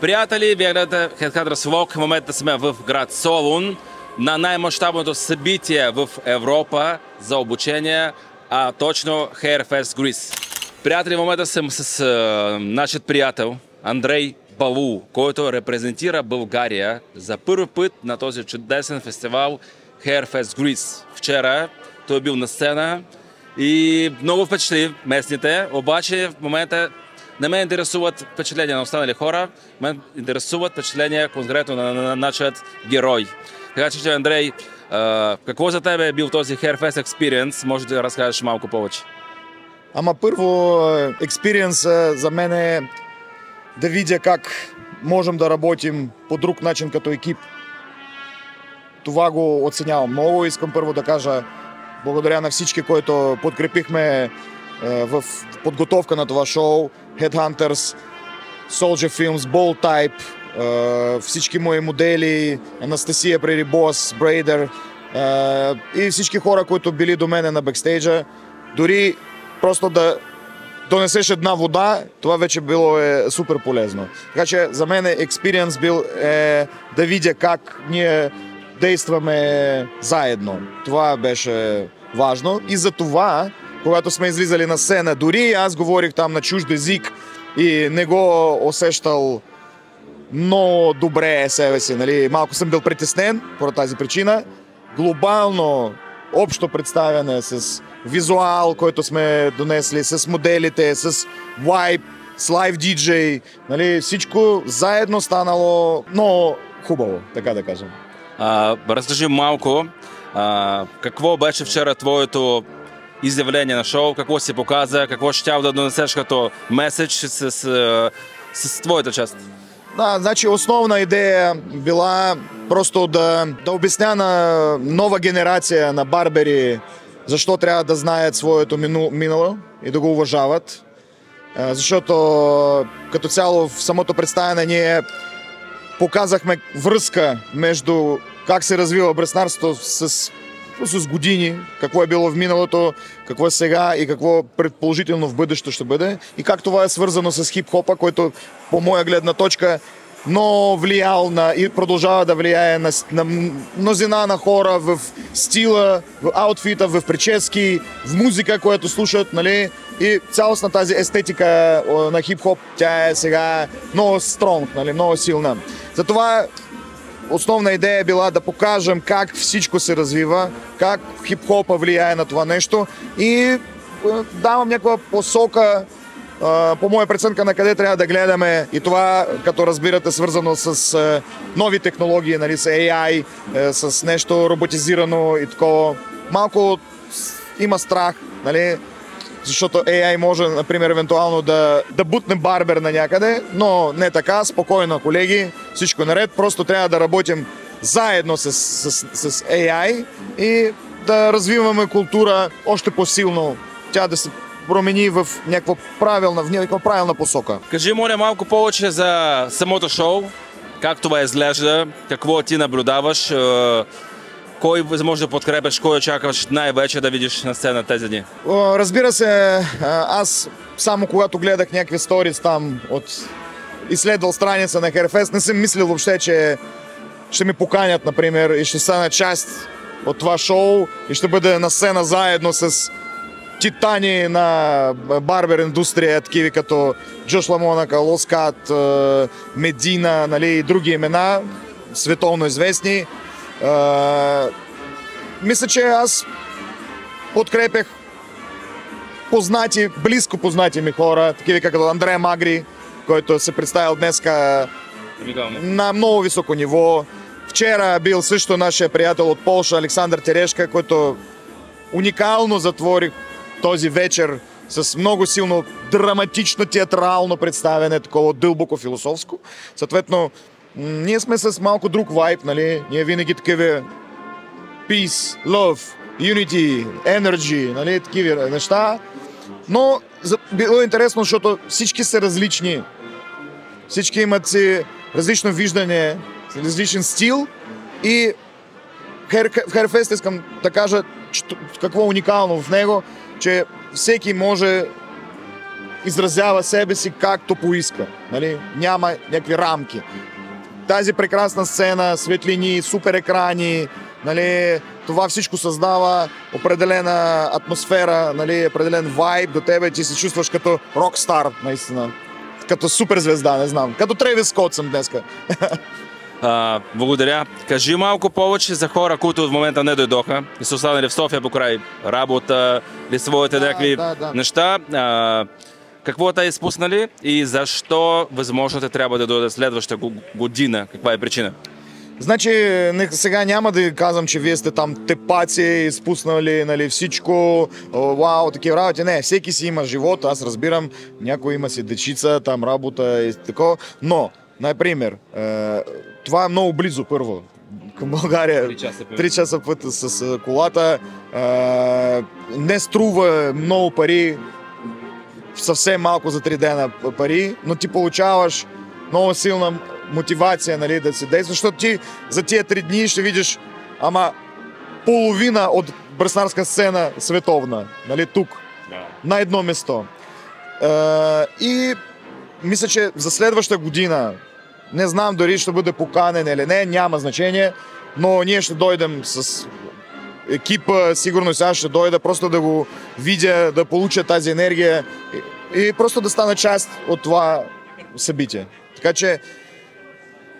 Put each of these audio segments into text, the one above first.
Приятели, вие гледате Headhunters Vlog. В момента сме в град Солун на най-мащабното събитие в Европа за обучение, а точно Hairfest Greece. Приятели, в момента съм с нашия приятел Андрей Балу, който репрезентира България за първи път на този чудесен фестивал Hairfest Greece. Вчера той бил на сцена и много впечатли местните, обаче в момента не ме интересуват впечатления на останали хора, ме интересуват впечатления конкретно на нашия герой. Така че, Андрей, какво за тебе е бил този Hairfest Experience? Може да разкажеш малко повече. Ама първо, експириенс за мен е да видя как можем да работим по друг начин като екип. Това го оценявам много. Искам първо да кажа благодаря на всички, които подкрепихме в подготовка на това шоу. Headhunters, Soldier Films, Bold Type, всички мои модели, Анастасия преди Бос, Брейдер и всички хора, които били до мене на бекстейджа. Дори просто да донесеш една вода, това вече било супер полезно. Така че за мен експириенс бил да видя как ние действаме заедно. Това беше важно и за това, когато сме излизали на сцена, дори аз говорих там на чужд език и не го усещал много добре себе си. Нали? Малко съм бил притеснен по тази причина. Глобално общо представяне с визуал, който сме донесли, с моделите, с вайб, с лайв диджей. Нали? Всичко заедно станало много хубаво, така да кажем. Разкажи малко, какво беше вчера твоето изявление на шоу, какво си показа, какво ще да донесеш като меседж с твоята част? Да, значи основна идея била просто да обясня на нова генерация на барбери защо трябва да знаят своето минало и да го уважават. Защото като цяло в самото представяне ние показахме връзка между как се развива бреснарството с години, какво е било в миналото, какво е сега и какво предположително в бъдещето ще бъде и как това е свързано с хип-хопа, който по моя гледна точка но влиял и продължава да влияе на мнозина на хора в стила, в аутфита, в прически, в музика, която слушат, нали? И цялостна тази естетика на хип-хоп, тя е сега много стронг, нали? Много силна. Затова основна идея е била да покажем как всичко се развива, как хип-хопа влияе на това нещо и давам някаква посока по моя преценка на къде трябва да гледаме и това, като разбирате, свързано с нови технологии, нали, с AI, с нещо роботизирано и такова. Малко има страх, нали, защото AI може, например, евентуално да бутне барбер на някъде, но не така, спокойно, колеги, всичко е наред, просто трябва да работим заедно с AI и да развиваме култура още по-силно, тя да се промени в някаква правилна посока. Кажи, моля, малко повече за самото шоу, как това изглежда, какво ти наблюдаваш, кой може да подкрепяш, кой очакваш най-вече да видиш на сцена тези дни? Разбира се, аз само когато гледах някакви сторис там изследвал страница на Hairfest, не съм мислил въобще, че ще ми поканят, например, и ще стана част от това шоу и ще бъде на сцена заедно с титани на барбер индустрия, такива като Джош Ламонака, Лоскат, Медина, нали, и други имена, световно известни. Мисля, че аз подкрепях близко познати ми хора, такива като Андрея Магри, който се представил днеска на много високо ниво. Вчера бил също нашия приятел от Полша, Александър Терешка, който уникално затвори този вечер с много силно драматично театрално представяне, такова дълбоко философско. Съответно, ние сме с малко друг вайб, нали? Ние винаги такива peace, love, unity, energy, нали? Такива неща. Но било интересно, защото всички са различни. Всички имат си различно виждане, различен стил и в Hairfest искам да кажа какво е уникално в него, че всеки може изразява себе си както поиска. Нали? Няма някакви рамки. Тази прекрасна сцена, светлини, супер екрани, нали, това всичко създава определена атмосфера, нали, определен вайб до тебе, ти се чувстваш като рокстар, наистина. Като суперзвезда, не знам. Като Трейвис Скот съм днеска. Благодаря. Кажи малко повече за хора, които в момента не дойдоха и са останали в София покрай работа или своите някакви неща. Какво те изпуснали и защо възможно те трябва да дойдат следващата година? Каква е причина? Значи, сега няма да казвам, че вие сте там тепаци, изпуснали, нали, всичко, вау, такива работи. Не, всеки си има живот, аз разбирам, някой има си дечица, там работа и такова, но, например, това е много близо първо към България. 3 часа път с колата, не струва много пари, съвсем малко за 3 дена пари, но ти получаваш много силна мотивация, нали, да се действа, защото ти за тия 3 дни ще видиш половина от браснарска сцена световна, нали, тук, на едно место. И мисля, че за следваща година, не знам дали ще бъде поканен или не, няма значение, но ние ще дойдем с екипа, сигурно сега ще дойда просто да го видя, да получа тази енергия и просто да стана част от това събитие. Така че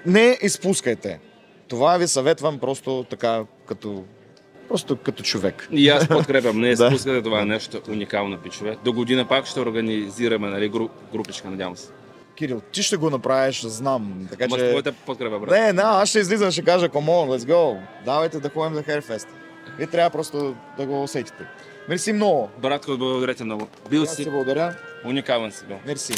не изпускайте. Това ви съветвам просто така, като човек. И аз подкрепям. Не изпускайте, това е нещо уникално, пичове. До година пак ще организираме, нали, групичка, надявам се. Кирил, ти ще го направиш, знам. Така че... твоята подкрепа, брат. Не, аз ще излизам, ще кажа, come on, let's go. Давайте да ходим за Hairfest. Вие трябва просто да го усетите. Мерси много. Братко, благодаря ти много. Бил си. Благодаря. Уникален си бил. Мерси.